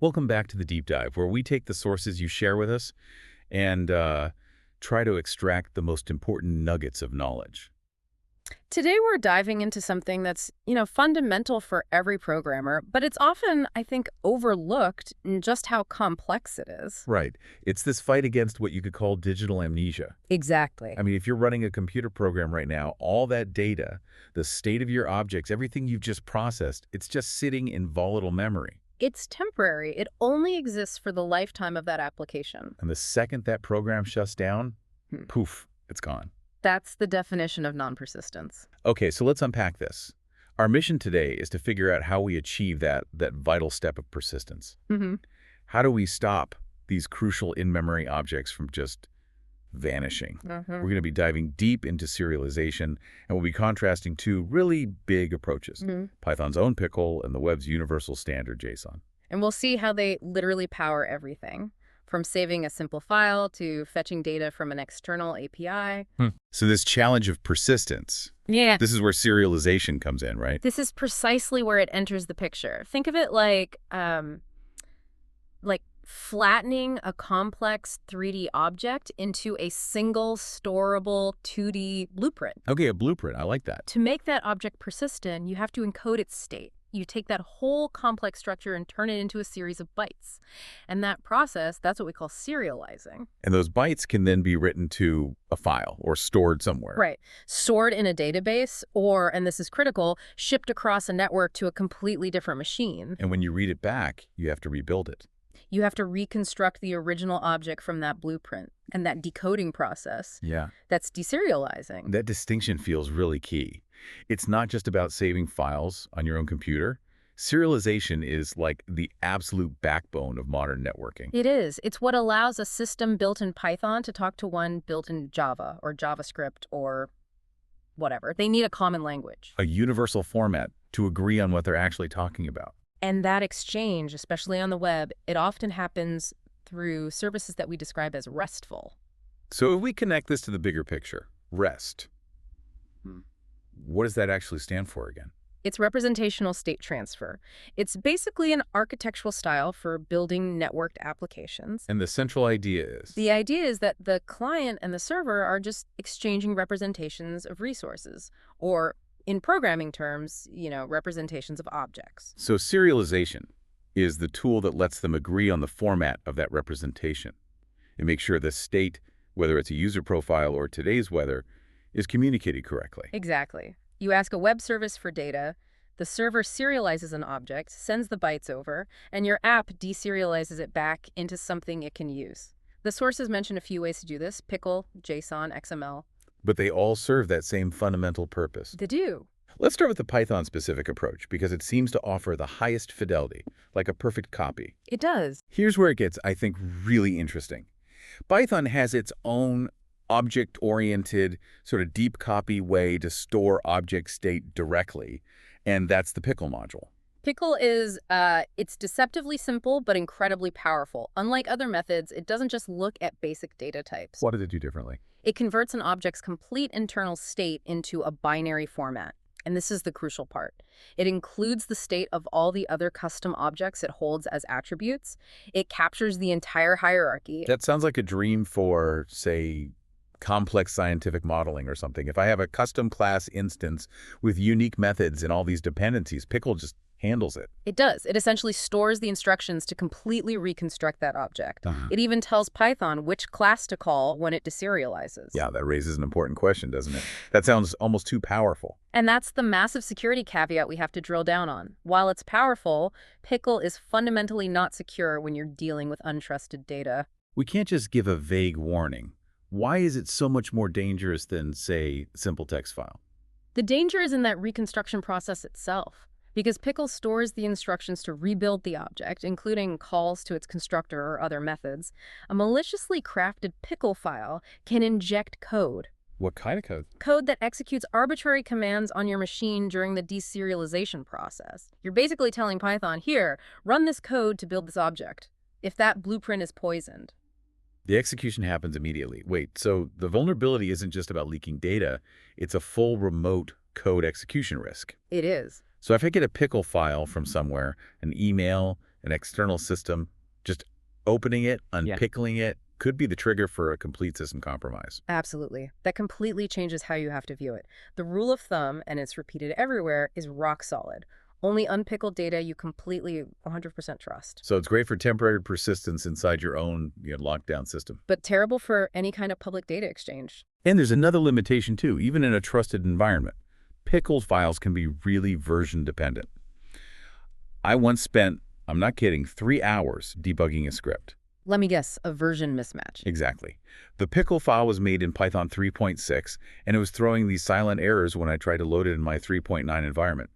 Welcome back to the deep dive, where we take the sources you share with us and try to extract the most important nuggets of knowledge. Today we're diving into something that's, fundamental for every programmer, but it's often, I think, overlooked in just how complex it is. Right. It's this fight against what you could call digital amnesia. Exactly. I mean, if you're running a computer program right now, all that data, the state of your objects, everything you've just processed, it's just sitting in volatile memory. It's temporary. It only exists for the lifetime of that application. And the second that program shuts down, poof, it's gone. That's the definition of non-persistence. Okay, so let's unpack this. Our mission today is to figure out how we achieve that vital step of persistence. Mm-hmm. How do we stop these crucial in-memory objects from just vanishing? We're going to be diving deep into serialization, and we'll be contrasting two really big approaches, Python's own pickle and the web's universal standard JSON. And we'll see how they literally power everything, from saving a simple file to fetching data from an external API. So this challenge of persistence, this is where serialization comes in, right? This is precisely where it enters the picture. Think of it like flattening a complex 3D object into a single storable 2D blueprint. Okay, a blueprint. I like that. To make that object persistent, you have to encode its state. You take that whole complex structure and turn it into a series of bytes. And that process, that's what we call serializing. And those bytes can then be written to a file or stored somewhere. Right. Stored in a database or, and this is critical, shipped across a network to a completely different machine. And when you read it back, you have to rebuild it. You have to reconstruct the original object from that blueprint. And that decoding process, that's deserializing. That distinction feels really key. It's not just about saving files on your own computer. Serialization is like the absolute backbone of modern networking. It is. It's what allows a system built in Python to talk to one built in Java or JavaScript or whatever. They need a common language. A universal format to agree on what they're actually talking about. And that exchange, especially on the web, it often happens through services that we describe as RESTful. So if we connect this to the bigger picture, REST, what does that actually stand for again? It's representational state transfer. It's basically an architectural style for building networked applications. And the central idea is? The idea is that the client and the server are just exchanging representations of resources, or in programming terms, representations of objects. So serialization is the tool that lets them agree on the format of that representation. It makes sure the state, whether it's a user profile or today's weather, is communicated correctly. Exactly. You ask a web service for data, the server serializes an object, sends the bytes over, and your app deserializes it back into something it can use. The sources mention a few ways to do this: pickle, JSON, XML. But they all serve that same fundamental purpose. They do. Let's start with the Python-specific approach, because it seems to offer the highest fidelity, like a perfect copy. It does. Here's where it gets, I think, really interesting. Python has its own object-oriented, sort of deep copy way to store object state directly, and that's the pickle module. Pickle is, it's deceptively simple, but incredibly powerful. Unlike other methods, it doesn't just look at basic data types. What does it do differently? It converts an object's complete internal state into a binary format. And this is the crucial part. It includes the state of all the other custom objects it holds as attributes. It captures the entire hierarchy. That sounds like a dream for, say, complex scientific modeling or something. If I have a custom class instance with unique methods and all these dependencies, Pickle just handles it. It does. It essentially stores the instructions to completely reconstruct that object. It even tells Python which class to call when it deserializes. Yeah, that raises an important question, doesn't it? That sounds almost too powerful. And that's the massive security caveat we have to drill down on. While it's powerful, Pickle is fundamentally not secure when you're dealing with untrusted data. We can't just give a vague warning. Why is it so much more dangerous than, say, a simple text file? The danger is in that reconstruction process itself. Because Pickle stores the instructions to rebuild the object, including calls to its constructor or other methods, a maliciously crafted Pickle file can inject code. What kind of code? Code that executes arbitrary commands on your machine during the deserialization process. You're basically telling Python, here, run this code to build this object, if that blueprint is poisoned. The execution happens immediately. Wait, so the vulnerability isn't just about leaking data, it's a full remote code execution risk. It is. So if I get a Pickle file from somewhere, an email, an external system, just opening it, unpickling it, could be the trigger for a complete system compromise. Absolutely. That completely changes how you have to view it. The rule of thumb, and it's repeated everywhere, is rock solid. Only unpickled data you completely 100% trust. So it's great for temporary persistence inside your own lockdown system. But terrible for any kind of public data exchange. And there's another limitation too, even in a trusted environment. Pickled files can be really version dependent. I once spent, I'm not kidding, 3 hours debugging a script. Let me guess, a version mismatch. Exactly. The pickle file was made in Python 3.6, and it was throwing these silent errors when I tried to load it in my 3.9 environment.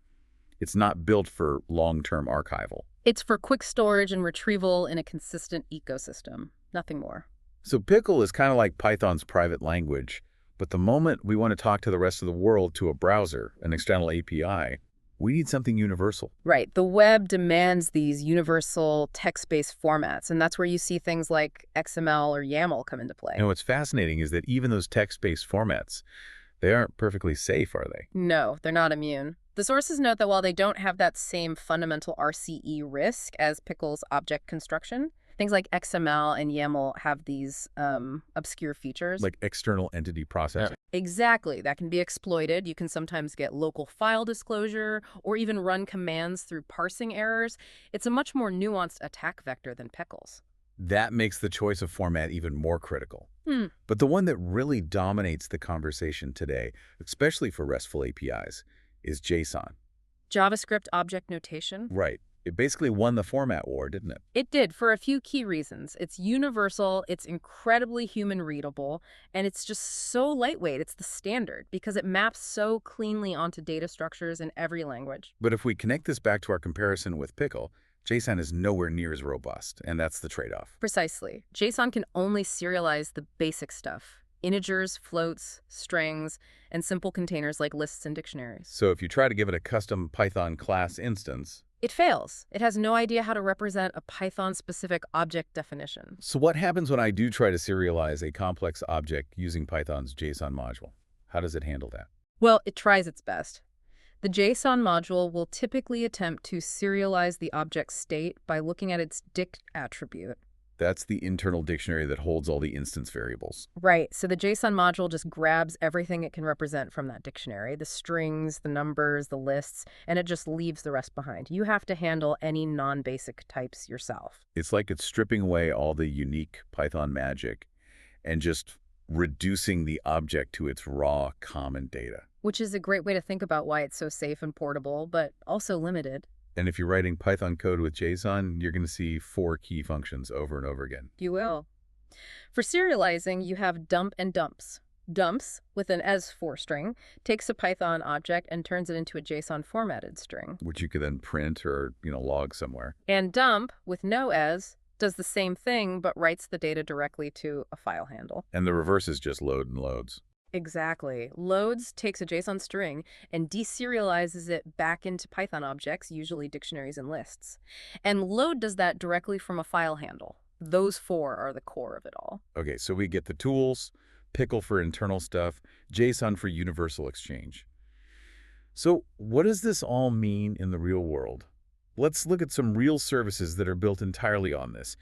It's not built for long-term archival. It's for quick storage and retrieval in a consistent ecosystem. Nothing more. So pickle is kind of like Python's private language, but the moment we want to talk to the rest of the world to a browser, an external API, we need something universal. Right. The web demands these universal text-based formats, and that's where you see things like XML or YAML come into play. And what's fascinating is that even those text-based formats, they aren't perfectly safe, are they? No, they're not immune. The sources note that while they don't have that same fundamental RCE risk as Pickle's object construction, things like XML and YAML have these obscure features. Like external entity processing. Exactly. That can be exploited. You can sometimes get local file disclosure or even run commands through parsing errors. It's a much more nuanced attack vector than Pickle's. That makes the choice of format even more critical. But the one that really dominates the conversation today, especially for RESTful APIs, is JSON. JavaScript object notation? Right. It basically won the format war, didn't it? It did, for a few key reasons. It's universal, it's incredibly human readable, and it's just so lightweight. It's the standard because it maps so cleanly onto data structures in every language. But if we connect this back to our comparison with Pickle, JSON is nowhere near as robust, and that's the trade-off. Precisely. JSON can only serialize the basic stuff. Integers, floats, strings, and simple containers like lists and dictionaries. So if you try to give it a custom Python class instance, it fails. It has no idea how to represent a Python-specific object definition. So what happens when I do try to serialize a complex object using Python's JSON module? How does it handle that? Well, it tries its best. The JSON module will typically attempt to serialize the object state by looking at its dict attribute. That's the internal dictionary that holds all the instance variables. Right. So the JSON module just grabs everything it can represent from that dictionary, the strings, the numbers, the lists, and it just leaves the rest behind. You have to handle any non-basic types yourself. It's like it's stripping away all the unique Python magic and just reducing the object to its raw common data. Which is a great way to think about why it's so safe and portable, but also limited. And if you're writing Python code with JSON, you're going to see 4 key functions over and over again. You will. For serializing, you have dump and dumps. Dumps, with an as4 string, takes a Python object and turns it into a JSON formatted string. Which you could then print or, log somewhere. And dump, with no as, does the same thing but writes the data directly to a file handle. And the reverse is just load and loads. Exactly. Loads takes a JSON string and deserializes it back into Python objects, usually dictionaries and lists. And load does that directly from a file handle. Those 4 are the core of it all. Okay, so we get the tools, Pickle for internal stuff, JSON for universal exchange. So what does this all mean in the real world? Let's look at some real services that are built entirely on this.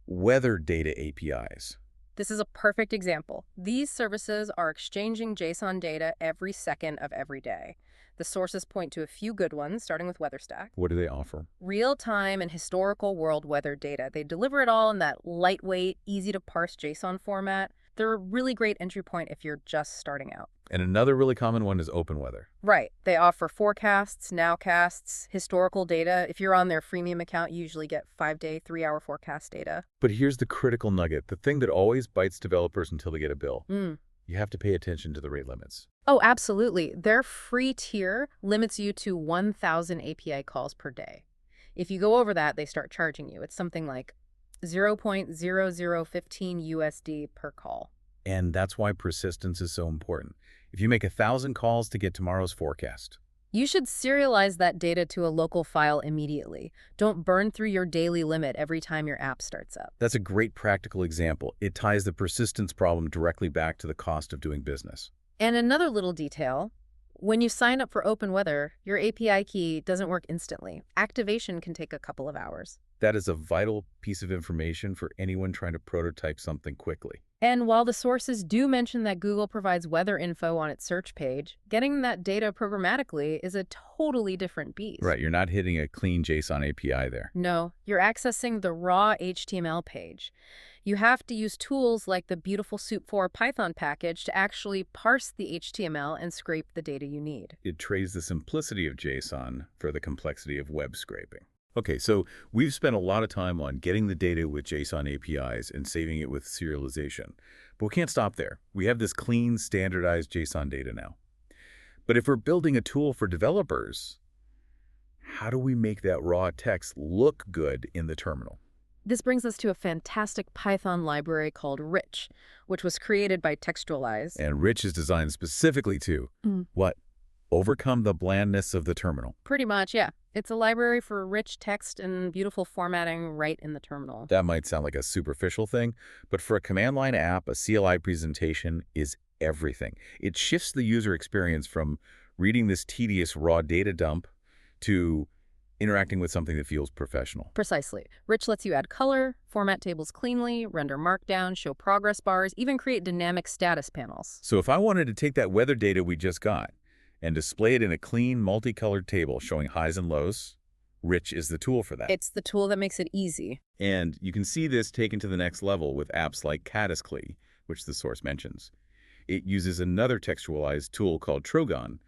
Weather data APIs. This is a perfect example. These services are exchanging JSON data every second of every day. The sources point to a few good ones, starting with WeatherStack. What do they offer? Real-time and historical world weather data. They deliver it all in that lightweight, easy-to-parse JSON format. They're a really great entry point if you're just starting out. And another really common one is open weather. Right. They offer forecasts, nowcasts, historical data. If you're on their freemium account, you usually get 5-day, 3-hour forecast data. But here's the critical nugget, the thing that always bites developers until they get a bill. You have to pay attention to the rate limits. Oh, absolutely. Their free tier limits you to 1,000 API calls per day. If you go over that, they start charging you. It's something like 0.0015 USD per call. And that's why persistence is so important. If you make 1,000 calls to get tomorrow's forecast, you should serialize that data to a local file immediately. Don't burn through your daily limit every time your app starts up. That's a great practical example. It ties the persistence problem directly back to the cost of doing business. And another little detail, When you sign up for Open Weather, your API key doesn't work instantly. Activation can take a couple of hours. That is a vital piece of information for anyone trying to prototype something quickly. And while the sources do mention that Google provides weather info on its search page, getting that data programmatically is a totally different beast. Right, you're not hitting a clean JSON API there. No, you're accessing the raw HTML page. You have to use tools like the Beautiful Soup 4 Python package to actually parse the HTML and scrape the data you need. It trades the simplicity of JSON for the complexity of web scraping. Okay, so we've spent a lot of time on getting the data with JSON APIs and saving it with serialization. But we can't stop there. We have this clean, standardized JSON data now. But if we're building a tool for developers, how do we make that raw text look good in the terminal? This brings us to a fantastic Python library called Rich, which was created by Textualize. And Rich is designed specifically to, what? Overcome the blandness of the terminal. Pretty much, yeah. It's a library for rich text and beautiful formatting right in the terminal. That might sound like a superficial thing, but for a command line app, a CLI presentation is everything. It shifts the user experience from reading this tedious raw data dump to interacting with something that feels professional. Precisely. Rich lets you add color, format tables cleanly, render markdown, show progress bars, even create dynamic status panels. So if I wanted to take that weather data we just got and display it in a clean, multicolored table showing highs and lows, Rich is the tool for that. It's the tool that makes it easy. And you can see this taken to the next level with apps like CLI, which the source mentions. It uses another textualized tool called Trogon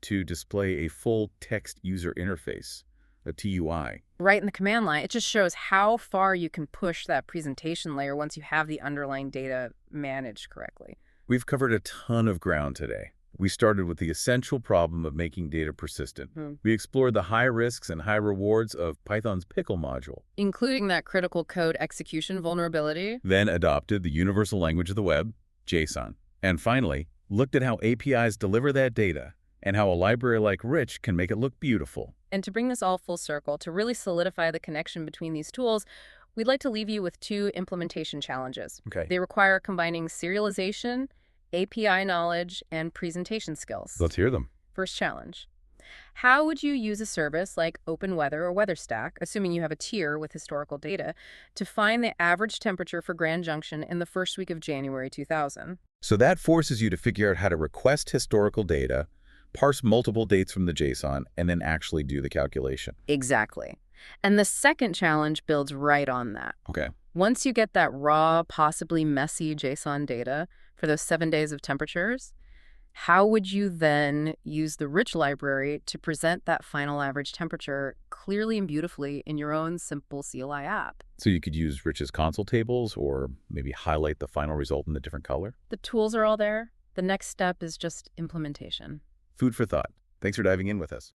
to display a full text user interface, a TUI. Right in the command line, it just shows how far you can push that presentation layer once you have the underlying data managed correctly. We've covered a ton of ground today. We started with the essential problem of making data persistent. We explored the high risks and high rewards of Python's pickle module. Including that critical code execution vulnerability. Then adopted the universal language of the web, JSON. And finally, looked at how APIs deliver that data and how a library like Rich can make it look beautiful. And to bring this all full circle, to really solidify the connection between these tools, we'd like to leave you with 2 implementation challenges. Okay. They require combining serialization, API knowledge, and presentation skills. Let's hear them. First challenge. How would you use a service like Open Weather or WeatherStack, assuming you have a tier with historical data, to find the average temperature for Grand Junction in the first week of January 2000? So that forces you to figure out how to request historical data, parse multiple dates from the JSON, and then actually do the calculation. Exactly. And the second challenge builds right on that. Okay. Once you get that raw, possibly messy JSON data for those 7 days of temperatures, how would you then use the Rich library to present that final average temperature clearly and beautifully in your own simple CLI app? So you could use Rich's console tables or maybe highlight the final result in a different color? The tools are all there. The next step is just implementation. Food for thought. Thanks for diving in with us.